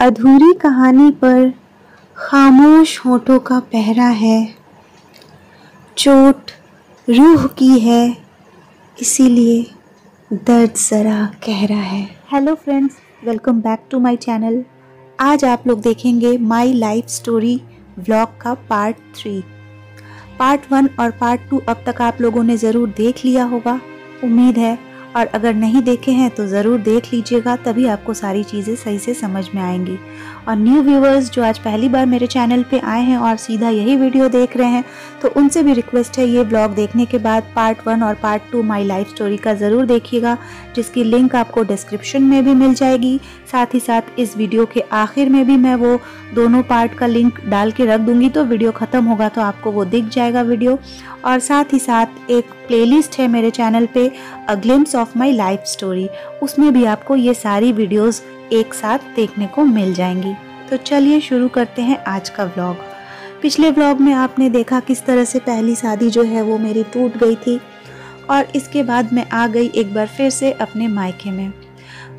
अधूरी कहानी पर खामोश होठों का पहरा है। चोट रूह की है, इसीलिए दर्द ज़रा गहरा है। Hello friends, welcome back to my channel. आज आप लोग देखेंगे माय लाइफ स्टोरी व्लॉग का पार्ट 3। पार्ट 1 और पार्ट 2 अब तक आप लोगों ने ज़रूर देख लिया होगा, उम्मीद है। और अगर नहीं देखे हैं तो ज़रूर देख लीजिएगा, तभी आपको सारी चीज़ें सही से समझ में आएंगी। और न्यू व्यूवर्स जो आज पहली बार मेरे चैनल पे आए हैं और सीधा यही वीडियो देख रहे हैं, तो उनसे भी रिक्वेस्ट है ये ब्लॉग देखने के बाद पार्ट 1 और पार्ट 2 माय लाइफ स्टोरी का ज़रूर देखिएगा, जिसकी लिंक आपको डिस्क्रिप्शन में भी मिल जाएगी। साथ ही साथ इस वीडियो के आखिर में भी मैं वो दोनों पार्ट का लिंक डाल के रख दूंगी, तो वीडियो ख़त्म होगा तो आपको वो दिख जाएगा वीडियो। और साथ ही साथ एक प्लेलिस्ट है मेरे चैनल पे, a glimpse of my life story, उसमें भी आपको ये सारी वीडियोस एक साथ देखने को मिल जाएंगी। तो चलिए शुरू करते हैं आज का व्लॉग। पिछले व्लॉग में आपने देखा किस तरह से पहली शादी जो है वो मेरी टूट गई थी, और इसके बाद मैं आ गई एक बार फिर से अपने मायके में।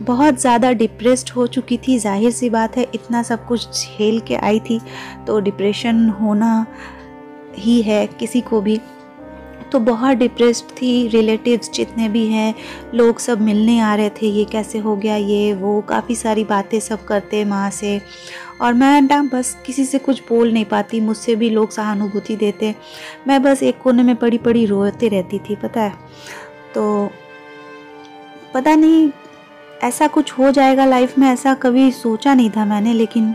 बहुत ज़्यादा डिप्रेस्ड हो चुकी थी, जाहिर सी बात है, इतना सब कुछ झेल के आई थी तो डिप्रेशन होना ही है किसी को भी। तो बहुत डिप्रेस्ड थी। रिलेटिव्स जितने भी हैं, लोग सब मिलने आ रहे थे, ये कैसे हो गया, ये वो, काफ़ी सारी बातें सब करते माँ से। और मैं ना बस किसी से कुछ बोल नहीं पाती, मुझसे भी लोग सहानुभूति देते, मैं बस एक कोने में पड़ी पड़ी रोते रहती थी, पता है। तो पता नहीं ऐसा कुछ हो जाएगा लाइफ में, ऐसा कभी सोचा नहीं था मैंने, लेकिन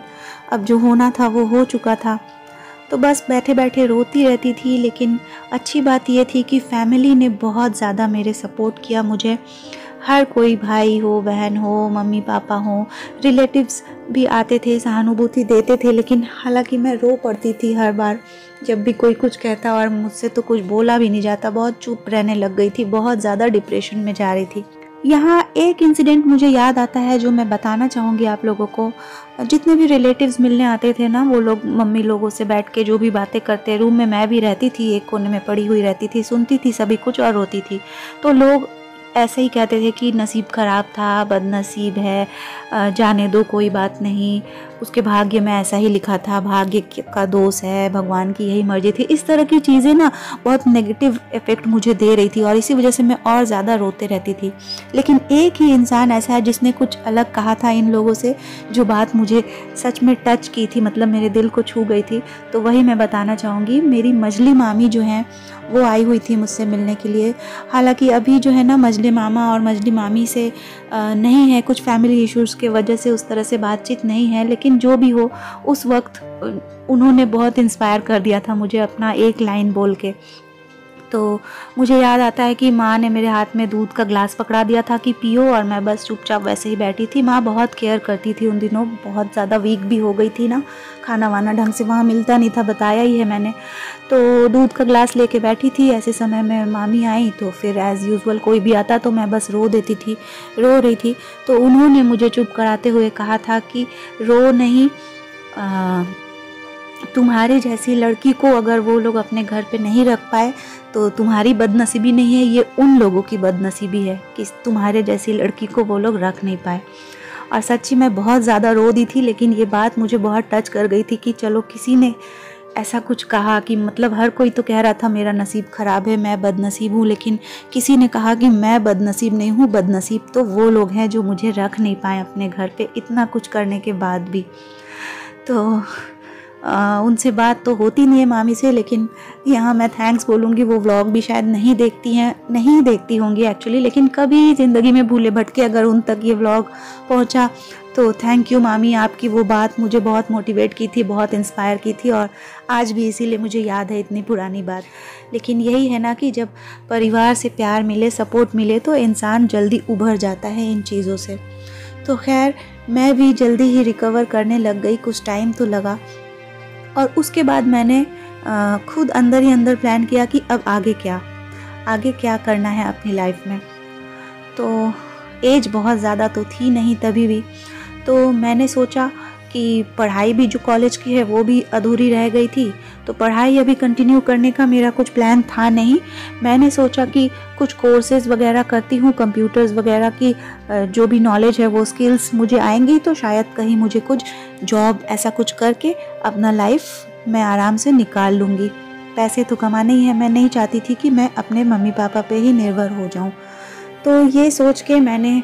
अब जो होना था वो हो चुका था। तो बस बैठे बैठे रोती रहती थी। लेकिन अच्छी बात ये थी कि फैमिली ने बहुत ज़्यादा मेरे सपोर्ट किया मुझे। हर कोई, भाई हो, बहन हो, मम्मी पापा हो, रिलेटिव्स भी आते थे, सहानुभूति देते थे। लेकिन हालांकि मैं रो पड़ती थी हर बार जब भी कोई कुछ कहता, और मुझसे तो कुछ बोला भी नहीं जाता, बहुत चुप रहने लग गई थी, बहुत ज़्यादा डिप्रेशन में जा रही थी। यहाँ एक इंसिडेंट मुझे याद आता है जो मैं बताना चाहूँगी आप लोगों को। जितने भी रिलेटिव्स मिलने आते थे ना, वो लोग मम्मी लोगों से बैठ के जो भी बातें करते, रूम में मैं भी रहती थी, एक कोने में पड़ी हुई रहती थी, सुनती थी सभी कुछ और रोती थी। तो लोग ऐसे ही कहते थे कि नसीब ख़राब था, बदनसीब है, जाने दो, कोई बात नहीं, उसके भाग्य में ऐसा ही लिखा था, भाग्य का दोष है, भगवान की यही मर्जी थी। इस तरह की चीज़ें ना बहुत नेगेटिव इफ़ेक्ट मुझे दे रही थी, और इसी वजह से मैं और ज़्यादा रोते रहती थी। लेकिन एक ही इंसान ऐसा है जिसने कुछ अलग कहा था इन लोगों से, जो बात मुझे सच में टच की थी, मतलब मेरे दिल को छू गई थी। तो वही मैं बताना चाहूँगी। मेरी मजली मामी जो हैं वो आई हुई थी मुझसे मिलने के लिए। हालांकि अभी जो है ना, मजली मामा और मजली मामी से नहीं है, कुछ फैमिली इश्यूज़ के वजह से उस तरह से बातचीत नहीं है। लेकिन जो भी हो, उस वक्त उन्होंने बहुत इंस्पायर कर दिया था मुझे अपना एक लाइन बोल के। तो मुझे याद आता है कि माँ ने मेरे हाथ में दूध का ग्लास पकड़ा दिया था कि पियो, और मैं बस चुपचाप वैसे ही बैठी थी। माँ बहुत केयर करती थी उन दिनों, बहुत ज़्यादा वीक भी हो गई थी ना, खाना वाना ढंग से वहाँ मिलता नहीं था, बताया ही है मैंने। तो दूध का ग्लास लेके बैठी थी, ऐसे समय में मामी आई, तो फिर एज़ यूजुअल कोई भी आता तो मैं बस रो देती थी, रो रही थी। तो उन्होंने मुझे चुप कराते हुए कहा था कि रो नहीं, तुम्हारे जैसी लड़की को अगर वो लोग अपने घर पे नहीं रख पाए तो तुम्हारी बदनसीबी नहीं है, ये उन लोगों की बदनसीबी है कि तुम्हारे जैसी लड़की को वो लोग रख नहीं पाए। और सच्ची मैं बहुत ज़्यादा रो दी थी, लेकिन ये बात मुझे बहुत टच कर गई थी कि चलो किसी ने ऐसा कुछ कहा कि, मतलब हर कोई तो कह रहा था मेरा नसीब ख़राब है, मैं बदनसीब हूँ, लेकिन किसी ने कहा कि मैं बदनसीब नहीं हूँ, बदनसीब तो वो लोग हैं जो मुझे रख नहीं पाए अपने घर पे इतना कुछ करने के बाद भी। तो उनसे बात तो होती नहीं है मामी से, लेकिन यहाँ मैं थैंक्स बोलूँगी। वो व्लॉग भी शायद नहीं देखती होंगी एक्चुअली, लेकिन कभी ज़िंदगी में भूले भटके अगर उन तक ये व्लॉग पहुँचा तो थैंक यू मामी, आपकी वो बात मुझे बहुत मोटिवेट की थी, बहुत इंस्पायर की थी, और आज भी इसीलिए मुझे याद है इतनी पुरानी बात। लेकिन यही है ना कि जब परिवार से प्यार मिले, सपोर्ट मिले, तो इंसान जल्दी उभर जाता है इन चीज़ों से। तो खैर मैं भी जल्दी ही रिकवर करने लग गई, कुछ टाइम तो लगा। और उसके बाद मैंने खुद अंदर ही अंदर प्लान किया कि अब आगे क्या करना है अपनी लाइफ में। तो एज बहुत ज़्यादा तो थी नहीं तभी भी, तो मैंने सोचा कि पढ़ाई भी जो कॉलेज की है वो भी अधूरी रह गई थी, तो पढ़ाई अभी कंटिन्यू करने का मेरा कुछ प्लान था नहीं। मैंने सोचा कि कुछ कोर्सेज़ वगैरह करती हूँ, कंप्यूटर्स वगैरह की जो भी नॉलेज है वो स्किल्स मुझे आएंगी तो शायद कहीं मुझे कुछ जॉब ऐसा कुछ करके अपना लाइफ मैं आराम से निकाल लूँगी। पैसे तो कमाने ही है, मैं नहीं चाहती थी कि मैं अपने मम्मी पापा पे ही निर्भर हो जाऊँ। तो ये सोच के मैंने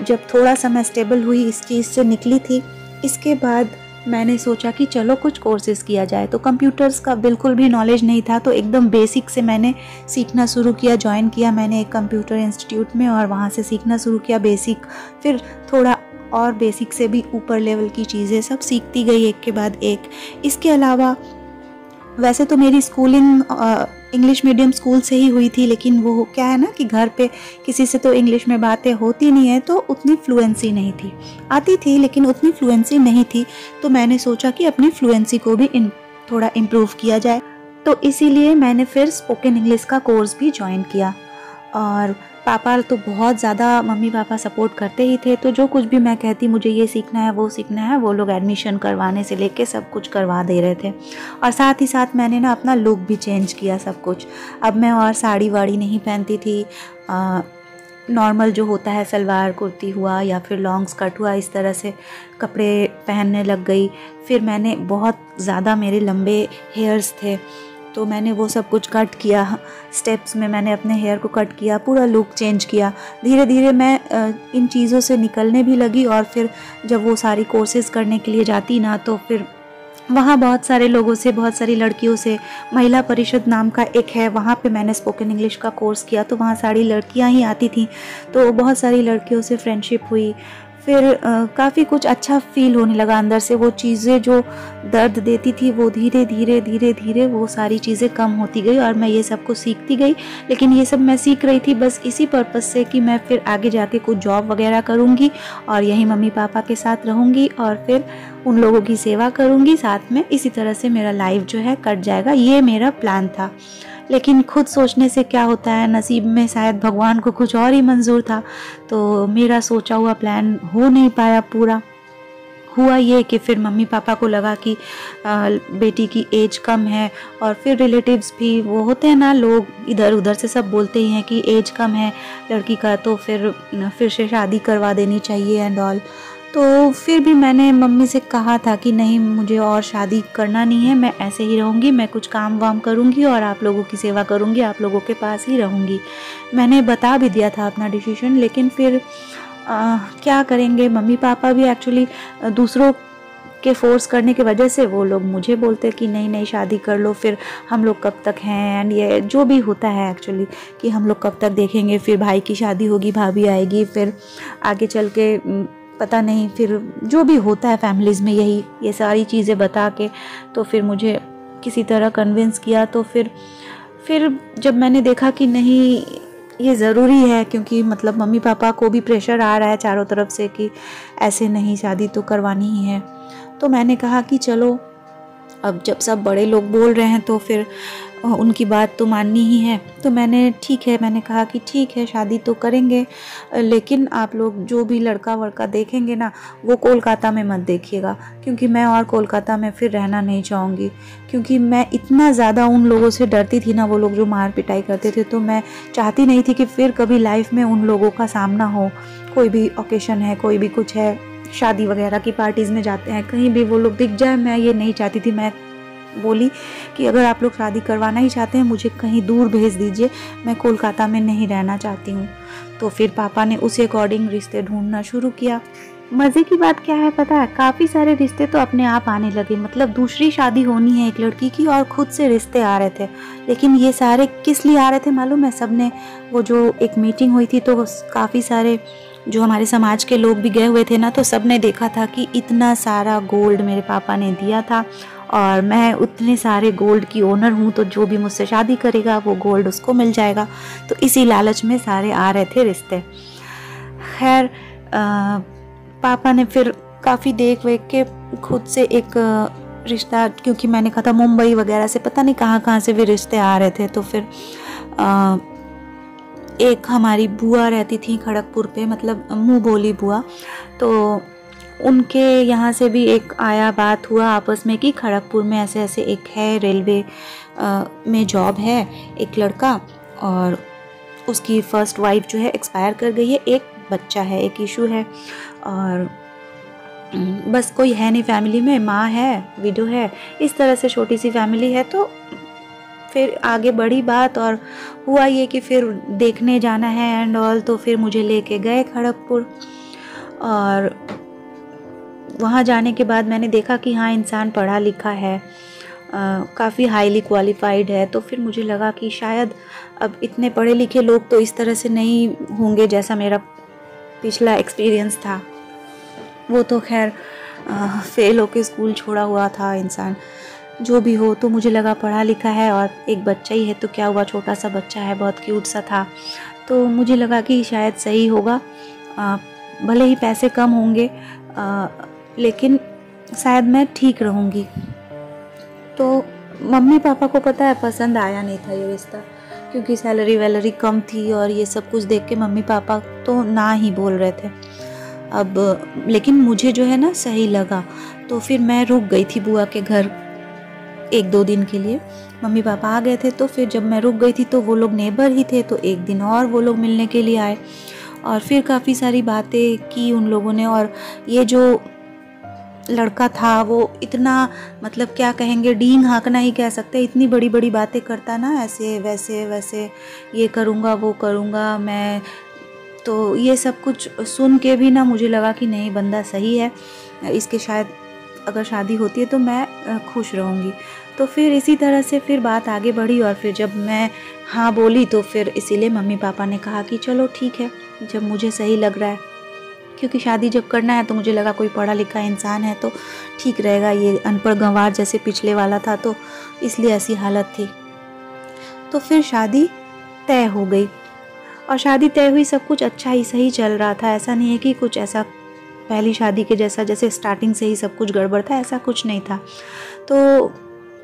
जब थोड़ा सा मैं स्टेबल हुई, इस चीज़ से निकली थी, इसके बाद मैंने सोचा कि चलो कुछ कोर्सेज़ किया जाए। तो कंप्यूटर्स का बिल्कुल भी नॉलेज नहीं था, तो एकदम बेसिक से मैंने सीखना शुरू किया। ज्वाइन किया मैंने एक कंप्यूटर इंस्टीट्यूट में और वहाँ से सीखना शुरू किया बेसिक, फिर थोड़ा और बेसिक से भी ऊपर लेवल की चीज़ें सब सीखती गई एक के बाद एक। इसके अलावा वैसे तो मेरी स्कूलिंग इंग्लिश मीडियम स्कूल से ही हुई थी, लेकिन वो क्या है ना कि घर पे किसी से तो इंग्लिश में बातें होती नहीं है, तो उतनी फ्लुएंसी नहीं थी। आती थी लेकिन उतनी फ्लुएंसी नहीं थी, तो मैंने सोचा कि अपनी फ्लुएंसी को भी थोड़ा इम्प्रूव किया जाए। तो इसीलिए मैंने फिर स्पोकन इंग्लिश का कोर्स भी ज्वाइन किया। और पापा तो बहुत ज़्यादा, मम्मी पापा सपोर्ट करते ही थे, तो जो कुछ भी मैं कहती मुझे ये सीखना है वो सीखना है, वो लोग एडमिशन करवाने से लेके सब कुछ करवा दे रहे थे। और साथ ही साथ मैंने ना अपना लुक भी चेंज किया सब कुछ। अब मैं और साड़ी वाड़ी नहीं पहनती थी, नॉर्मल जो होता है सलवार कुर्ती हुआ या फिर लॉन्ग स्कर्ट हुआ, इस तरह से कपड़े पहनने लग गई। फिर मैंने बहुत ज़्यादा मेरे लंबे हेयर्स थे, तो मैंने वो सब कुछ कट किया, स्टेप्स में मैंने अपने हेयर को कट किया, पूरा लुक चेंज किया। धीरे धीरे मैं इन चीज़ों से निकलने भी लगी। और फिर जब वो सारी कोर्सेज़ करने के लिए जाती ना, तो फिर वहाँ बहुत सारे लोगों से, बहुत सारी लड़कियों से, महिला परिषद नाम का एक है, वहाँ पे मैंने स्पोकन इंग्लिश का कोर्स किया, तो वहाँ सारी लड़कियाँ ही आती थीं, तो बहुत सारी लड़कियों से फ्रेंडशिप हुई। फिर काफ़ी कुछ अच्छा फील होने लगा अंदर से। वो चीज़ें जो दर्द देती थी वो धीरे धीरे धीरे धीरे वो सारी चीज़ें कम होती गई और मैं ये सब कुछ सीखती गई। लेकिन ये सब मैं सीख रही थी बस इसी पर्पज़ से कि मैं फिर आगे जाके कुछ जॉब वगैरह करूँगी और यहीं मम्मी पापा के साथ रहूँगी और फिर उन लोगों की सेवा करूँगी साथ में। इसी तरह से मेरा लाइफ जो है कट जाएगा, ये मेरा प्लान था। लेकिन खुद सोचने से क्या होता है, नसीब में शायद भगवान को कुछ और ही मंजूर था, तो मेरा सोचा हुआ प्लान हो नहीं पाया पूरा। हुआ ये कि फिर मम्मी पापा को लगा कि बेटी की एज कम है, और फिर रिलेटिव्स भी वो होते हैं ना, लोग इधर उधर से सब बोलते ही हैं कि एज कम है लड़की का, तो फिर से शादी करवा देनी चाहिए एंड ऑल। तो फिर भी मैंने मम्मी से कहा था कि नहीं, मुझे और शादी करना नहीं है, मैं ऐसे ही रहूँगी, मैं कुछ काम वाम करूँगी और आप लोगों की सेवा करूँगी, आप लोगों के पास ही रहूँगी। मैंने बता भी दिया था अपना डिसीजन, लेकिन फिर क्या करेंगे, मम्मी पापा भी एक्चुअली दूसरों के फोर्स करने की वजह से वो लोग मुझे बोलते कि नहीं नहीं शादी कर लो, फिर हम लोग कब तक हैं, एंड ये जो भी होता है एक्चुअली कि हम लोग कब तक देखेंगे, फिर भाई की शादी होगी, भाभी आएगी, फिर आगे चल के पता नहीं, फिर जो भी होता है फैमिलीज़ में, यही ये सारी चीज़ें बता के तो फिर मुझे किसी तरह कन्विंस किया। तो फिर जब मैंने देखा कि नहीं ये ज़रूरी है, क्योंकि मतलब मम्मी पापा को भी प्रेशर आ रहा है चारों तरफ से कि ऐसे नहीं, शादी तो करवानी ही है, तो मैंने कहा कि चलो अब जब सब बड़े लोग बोल रहे हैं तो फिर उनकी बात तो माननी ही है। तो मैंने कहा कि ठीक है शादी तो करेंगे, लेकिन आप लोग जो भी लड़का वड़का देखेंगे ना वो कोलकाता में मत देखिएगा, क्योंकि मैं और कोलकाता में फिर रहना नहीं चाहूँगी। क्योंकि मैं इतना ज़्यादा उन लोगों से डरती थी ना, वो लोग जो मार पिटाई करते थे, तो मैं चाहती नहीं थी कि फिर कभी लाइफ में उन लोगों का सामना हो। कोई भी ओकेशन है, कोई भी कुछ है, शादी वगैरह की पार्टीज़ में जाते हैं, कहीं भी वो लोग दिख जाए, मैं ये नहीं चाहती थी। मैं बोली कि अगर आप लोग शादी करवाना ही चाहते हैं मुझे कहीं दूर भेज दीजिए, मैं कोलकाता में नहीं रहना चाहती हूँ। तो फिर पापा ने उसी अकॉर्डिंग रिश्ते ढूंढना शुरू किया। मज़े की बात क्या है पता है, काफ़ी सारे रिश्ते तो अपने आप आने लगे। मतलब दूसरी शादी होनी है एक लड़की की और खुद से रिश्ते आ रहे थे। लेकिन ये सारे किस लिए आ रहे थे मालूम है? सबने, वो जो एक मीटिंग हुई थी तो काफ़ी सारे जो हमारे समाज के लोग भी गए हुए थे ना, तो सब ने देखा था कि इतना सारा गोल्ड मेरे पापा ने दिया था और मैं उतने सारे गोल्ड की ओनर हूँ, तो जो भी मुझसे शादी करेगा वो गोल्ड उसको मिल जाएगा। तो इसी लालच में सारे आ रहे थे रिश्ते। खैर पापा ने फिर काफ़ी देख वेख के खुद से एक रिश्ता, क्योंकि मैंने कहा था मुंबई वगैरह से पता नहीं कहाँ कहाँ से भी रिश्ते आ रहे थे, तो फिर एक हमारी बुआ रहती थी खड़गपुर पे, मतलब मुँह बोली बुआ, तो उनके यहाँ से भी एक आया, बात हुआ आपस में कि खड़गपुर में ऐसे ऐसे एक है, रेलवे में जॉब है एक लड़का, और उसकी फर्स्ट वाइफ जो है एक्सपायर कर गई है, एक बच्चा है, एक इशू है, और बस कोई है नहीं फैमिली में, माँ है, विडो है, इस तरह से छोटी सी फैमिली है। तो फिर आगे बढ़ी बात और हुआ ये कि फिर देखने जाना है एंड ऑल, तो फिर मुझे लेके गए खड़गपुर। और वहाँ जाने के बाद मैंने देखा कि हाँ, इंसान पढ़ा लिखा है, काफ़ी हाईली क्वालिफाइड है। तो फिर मुझे लगा कि शायद अब इतने पढ़े लिखे लोग तो इस तरह से नहीं होंगे जैसा मेरा पिछला एक्सपीरियंस था। वो तो खैर फेल होके स्कूल छोड़ा हुआ था इंसान, जो भी हो। तो मुझे लगा पढ़ा लिखा है और एक बच्चा ही है तो क्या हुआ, छोटा सा बच्चा है, बहुत क्यूट सा था। तो मुझे लगा कि शायद सही होगा, भले ही पैसे कम होंगे लेकिन शायद मैं ठीक रहूँगी। तो मम्मी पापा को पता है पसंद आया नहीं था ये रिश्ता, क्योंकि सैलरी वैलरी कम थी और ये सब कुछ देख के मम्मी पापा तो ना ही बोल रहे थे। अब लेकिन मुझे जो है ना सही लगा, तो फिर मैं रुक गई थी बुआ के घर 1-2 दिन के लिए। मम्मी पापा आ गए थे, तो फिर जब मैं रुक गई थी तो वो लोग नेबर ही थे, तो एक दिन और वो लोग मिलने के लिए आए और फिर काफ़ी सारी बातें की उन लोगों ने। और ये जो लड़का था वो इतना, मतलब क्या कहेंगे, डींग हाँकना ही कह सकते हैं, इतनी बड़ी बड़ी बातें करता ना, ऐसे वैसे वैसे, ये करूँगा वो करूँगा मैं। तो ये सब कुछ सुन के भी ना मुझे लगा कि नहीं, बंदा सही है, इसके शायद अगर शादी होती है तो मैं खुश रहूँगी। तो फिर इसी तरह से फिर बात आगे बढ़ी और फिर जब मैं हाँ बोली तो फिर इसीलिए मम्मी पापा ने कहा कि चलो ठीक है, जब मुझे सही लग रहा है, क्योंकि शादी जब करना है तो मुझे लगा कोई पढ़ा लिखा इंसान है तो ठीक रहेगा, ये अनपढ़ गंवार जैसे पिछले वाला था, तो इसलिए ऐसी हालत थी। तो फिर शादी तय हो गई और शादी तय हुई, सब कुछ अच्छा ही सही चल रहा था। ऐसा नहीं है कि कुछ ऐसा पहली शादी के जैसा, जैसे स्टार्टिंग से ही सब कुछ गड़बड़ था, ऐसा कुछ नहीं था। तो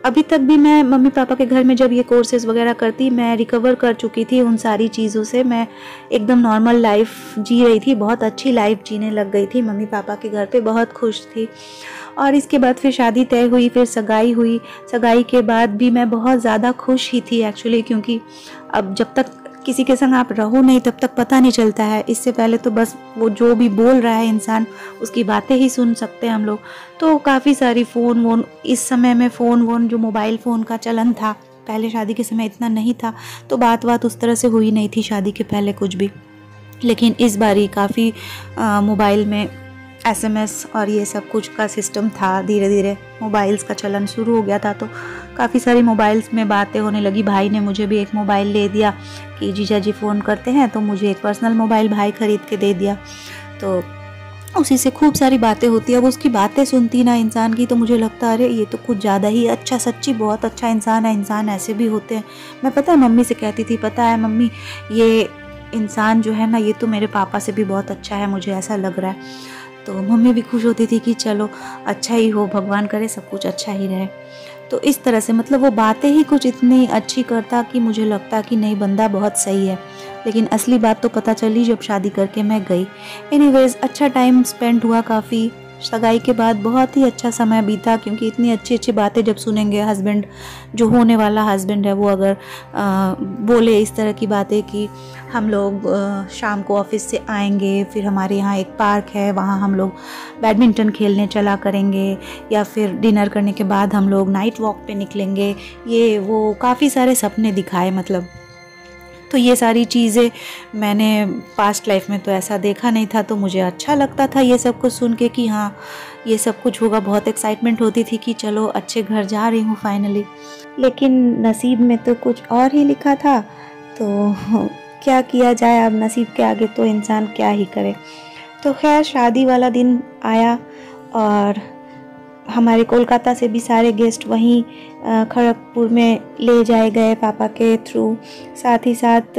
अभी तक भी मैं मम्मी पापा के घर में जब ये कोर्सेज वगैरह करती, मैं रिकवर कर चुकी थी उन सारी चीज़ों से, मैं एकदम नॉर्मल लाइफ जी रही थी, बहुत अच्छी लाइफ जीने लग गई थी, मम्मी पापा के घर पे बहुत खुश थी। और इसके बाद फिर शादी तय हुई, फिर सगाई हुई। सगाई के बाद भी मैं बहुत ज़्यादा खुश ही थी एक्चुअली, क्योंकि अब जब तक किसी के संग आप रहो नहीं तब तक पता नहीं चलता है। इससे पहले तो बस वो जो भी बोल रहा है इंसान, उसकी बातें ही सुन सकते हैं हम लोग। तो काफ़ी सारी फ़ोन वोन, इस समय में फ़ोन वोन, जो मोबाइल फ़ोन का चलन था, पहले शादी के समय इतना नहीं था, तो बात उस तरह से हुई नहीं थी शादी के पहले कुछ भी। लेकिन इस बार ही काफ़ी मोबाइल में SMS और ये सब कुछ का सिस्टम था, धीरे धीरे मोबाइल्स का चलन शुरू हो गया था, तो काफ़ी सारी मोबाइल्स में बातें होने लगी। भाई ने मुझे भी एक मोबाइल ले दिया कि जीजा जी फ़ोन करते हैं, तो मुझे एक पर्सनल मोबाइल भाई ख़रीद के दे दिया। तो उसी से खूब सारी बातें होती है। अब उसकी बातें सुनती ना इंसान की, तो मुझे लगता है अरे ये तो कुछ ज़्यादा ही अच्छा, सच्ची बहुत अच्छा इंसान है, इंसान ऐसे भी होते हैं। मैं पता है मम्मी से कहती थी, पता है मम्मी ये इंसान जो है ना, ये तो मेरे पापा से भी बहुत अच्छा है, मुझे ऐसा लग रहा है। तो मम्मी भी खुश होती थी कि चलो अच्छा ही हो, भगवान करे सब कुछ अच्छा ही रहे। तो इस तरह से मतलब वो बातें ही कुछ इतनी अच्छी करता कि मुझे लगता कि नहीं, बंदा बहुत सही है। लेकिन असली बात तो पता चली जब शादी करके मैं गई। एनीवेज, अच्छा टाइम स्पेंड हुआ काफ़ी। सगाई के बाद बहुत ही अच्छा समय बीता, क्योंकि इतनी अच्छी अच्छी बातें जब सुनेंगे, हस्बैंड जो होने वाला हस्बैंड है वो अगर बोले इस तरह की बातें कि हम लोग शाम को ऑफिस से आएंगे, फिर हमारे यहाँ एक पार्क है, वहाँ हम लोग बैडमिंटन खेलने चला करेंगे, या फिर डिनर करने के बाद हम लोग नाइट वॉक पे निकलेंगे, ये वो काफ़ी सारे सपने दिखाए मतलब। तो ये सारी चीज़ें मैंने पास्ट लाइफ में तो ऐसा देखा नहीं था, तो मुझे अच्छा लगता था ये सब कुछ सुन के कि हाँ ये सब कुछ होगा। बहुत एक्साइटमेंट होती थी कि चलो अच्छे घर जा रही हूँ फाइनली। लेकिन नसीब में तो कुछ और ही लिखा था, तो क्या किया जाए, अब नसीब के आगे तो इंसान क्या ही करे। तो खैर शादी वाला दिन आया और हमारे कोलकाता से भी सारे गेस्ट वहीं खड़गपुर में ले जाए गए पापा के थ्रू। साथ ही साथ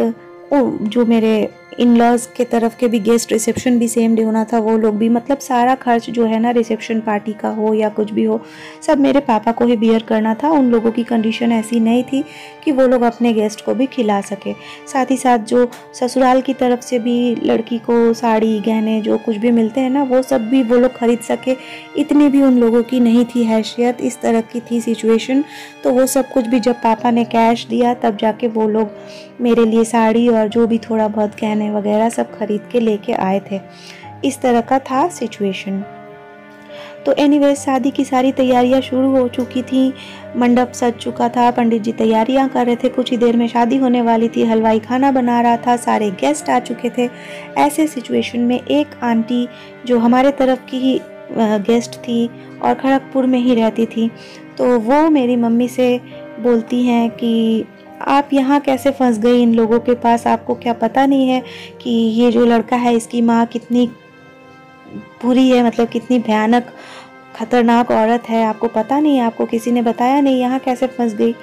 जो मेरे इन लॉज के तरफ के भी गेस्ट, रिसेप्शन भी सेम डे होना था, वो लोग भी, मतलब सारा खर्च जो है ना रिसेप्शन पार्टी का हो या कुछ भी हो, सब मेरे पापा को ही बियर करना था। उन लोगों की कंडीशन ऐसी नहीं थी कि वो लोग अपने गेस्ट को भी खिला सके। साथ ही साथ जो ससुराल की तरफ से भी लड़की को साड़ी गहने जो कुछ भी मिलते हैं ना, वो सब भी वो लोग खरीद सके, इतनी भी उन लोगों की नहीं थी हैसियत, इस तरह की थी सिचुएशन। तो वो सब कुछ भी जब पापा ने कैश दिया तब जाके वो लोग मेरे लिए साड़ी और जो भी थोड़ा बहुत गहने वगैरह सब खरीद के लेके आए थे। इस तरह का था सिचुएशन। तो एनीवे शादी की सारी तैयारियां शुरू हो चुकी थी, मंडप सज चुका था, पंडित जी तैयारियां कर रहे थे, कुछ ही देर में शादी होने वाली थी, हलवाई खाना बना रहा था, सारे गेस्ट आ चुके थे। ऐसे सिचुएशन में एक आंटी जो हमारे तरफ की ही गेस्ट थी और खड़गपुर में ही रहती थी, तो वो मेरी मम्मी से बोलती हैं कि आप यहाँ कैसे फंस गई इन लोगों के पास, आपको क्या पता नहीं है कि ये जो लड़का है इसकी माँ कितनी बुरी है, मतलब कितनी भयानक खतरनाक औरत है, आपको पता नहीं है, आपको किसी ने बताया नहीं, यहाँ कैसे फंस गई।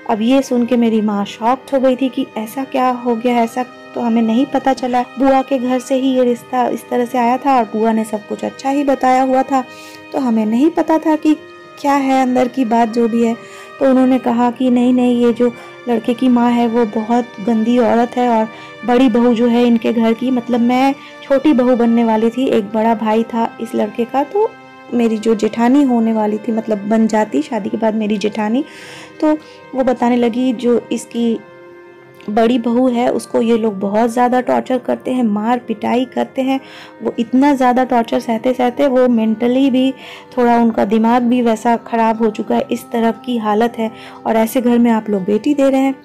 अब ये सुन के मेरी माँ शॉक्ड हो गई थी कि ऐसा क्या हो गया, ऐसा तो हमें नहीं पता चला। बुआ के घर से ही ये रिश्ता इस तरह से आया था और बुआ ने सब कुछ अच्छा ही बताया हुआ था, तो हमें नहीं पता था कि क्या है अंदर की बात जो भी है। तो उन्होंने कहा कि नहीं नहीं, ये जो लड़के की माँ है वो बहुत गंदी औरत है और बड़ी बहू जो है इनके घर की, मतलब मैं छोटी बहू बनने वाली थी, एक बड़ा भाई था इस लड़के का, तो मेरी जो जेठानी होने वाली थी, मतलब बन जाती शादी के बाद मेरी जेठानी, तो वो बताने लगी जो इसकी बड़ी बहू है उसको ये लोग बहुत ज़्यादा टॉर्चर करते हैं, मार पिटाई करते हैं, वो इतना ज़्यादा टॉर्चर सहते सहते वो मेंटली भी थोड़ा उनका दिमाग भी वैसा ख़राब हो चुका है, इस तरह की हालत है और ऐसे घर में आप लोग बेटी दे रहे हैं।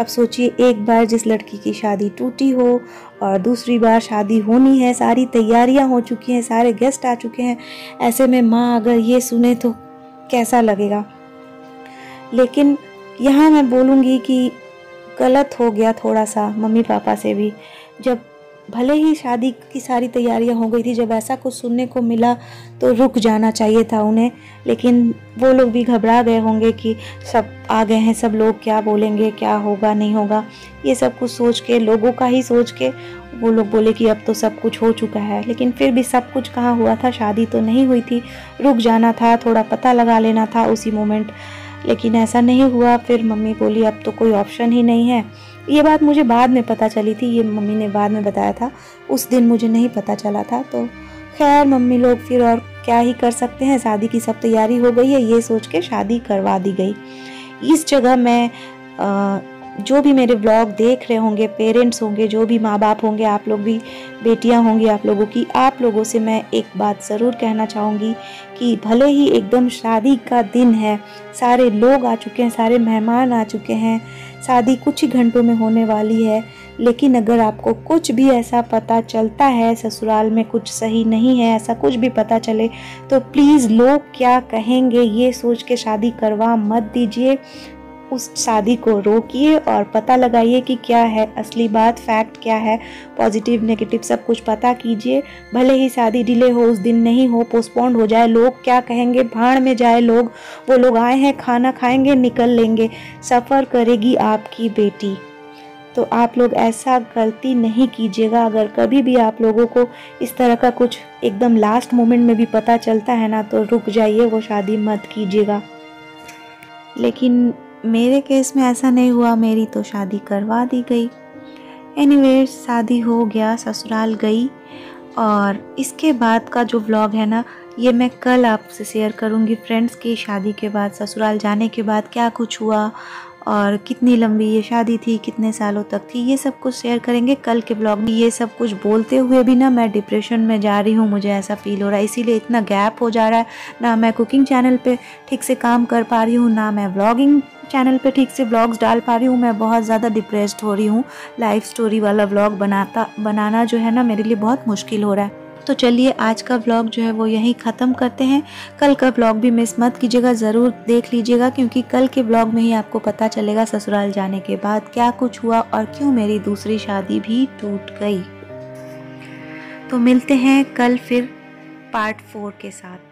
अब सोचिए, एक बार जिस लड़की की शादी टूटी हो और दूसरी बार शादी होनी है, सारी तैयारियां हो चुकी हैं, सारे गेस्ट आ चुके हैं, ऐसे में माँ अगर ये सुने तो कैसा लगेगा। लेकिन यहाँ मैं बोलूँगी कि गलत हो गया थोड़ा सा मम्मी पापा से भी, जब भले ही शादी की सारी तैयारियां हो गई थी, जब ऐसा कुछ सुनने को मिला तो रुक जाना चाहिए था उन्हें, लेकिन वो लोग भी घबरा गए होंगे कि सब आ गए हैं, सब लोग क्या बोलेंगे, क्या होगा नहीं होगा, ये सब कुछ सोच के, लोगों का ही सोच के वो लोग बोले कि अब तो सब कुछ हो चुका है। लेकिन फिर भी सब कुछ कहाँ हुआ था, शादी तो नहीं हुई थी, रुक जाना था, थोड़ा पता लगा लेना था उसी मोमेंट, लेकिन ऐसा नहीं हुआ। फिर मम्मी बोली अब तो कोई ऑप्शन ही नहीं है। ये बात मुझे बाद में पता चली थी, ये मम्मी ने बाद में बताया था, उस दिन मुझे नहीं पता चला था। तो खैर मम्मी लोग फिर और क्या ही कर सकते हैं, शादी की सब तैयारी हो गई है, ये सोच के शादी करवा दी गई। इस जगह मैं जो भी मेरे व्लॉग देख रहे होंगे, पेरेंट्स होंगे, जो भी माँ बाप होंगे, आप लोग भी बेटियां होंगी आप लोगों की, आप लोगों से मैं एक बात ज़रूर कहना चाहूँगी कि भले ही एकदम शादी का दिन है, सारे लोग आ चुके हैं, सारे मेहमान आ चुके हैं, शादी कुछ ही घंटों में होने वाली है, लेकिन अगर आपको कुछ भी ऐसा पता चलता है, ससुराल में कुछ सही नहीं है, ऐसा कुछ भी पता चले, तो प्लीज़ लोग क्या कहेंगे ये सोच के शादी करवा मत दीजिए। उस शादी को रोकिए और पता लगाइए कि क्या है असली बात, फैक्ट क्या है, पॉजिटिव नेगेटिव सब कुछ पता कीजिए। भले ही शादी डिले हो, उस दिन नहीं हो, पोस्टपोन्ड हो जाए, लोग क्या कहेंगे, भाड़ में जाए लोग, वो लोग आए हैं, खाना खाएंगे, निकल लेंगे, सफ़र करेगी आपकी बेटी। तो आप लोग ऐसा गलती नहीं कीजिएगा। अगर कभी भी आप लोगों को इस तरह का कुछ एकदम लास्ट मोमेंट में भी पता चलता है ना, तो रुक जाइए, वो शादी मत कीजिएगा। लेकिन मेरे केस में ऐसा नहीं हुआ, मेरी तो शादी करवा दी गई। एनीवेज शादी हो गया, ससुराल गई, और इसके बाद का जो व्लॉग है ना, ये मैं कल आपसे शेयर करूँगी फ्रेंड्स की शादी के बाद, ससुराल जाने के बाद क्या कुछ हुआ और कितनी लंबी ये शादी थी, कितने सालों तक थी, ये सब कुछ शेयर करेंगे कल के ब्लॉग में। ये सब कुछ बोलते हुए भी ना मैं डिप्रेशन में जा रही हूँ, मुझे ऐसा फील हो रहा है, इसीलिए इतना गैप हो जा रहा है, ना मैं कुकिंग चैनल पे ठीक से काम कर पा रही हूँ, ना मैं व्लॉगिंग चैनल पे ठीक से व्लॉग्स डाल पा रही हूँ। मैं बहुत ज़्यादा डिप्रेस्ड हो रही हूँ, लाइफ स्टोरी वाला व्लॉग बनाना जो है ना मेरे लिए बहुत मुश्किल हो रहा है। तो चलिए आज का व्लॉग जो है वो यहीं ख़त्म करते हैं। कल का व्लॉग भी मिस मत कीजिएगा, ज़रूर देख लीजिएगा, क्योंकि कल के व्लॉग में ही आपको पता चलेगा ससुराल जाने के बाद क्या कुछ हुआ और क्यों मेरी दूसरी शादी भी टूट गई। तो मिलते हैं कल फिर पार्ट 4 के साथ।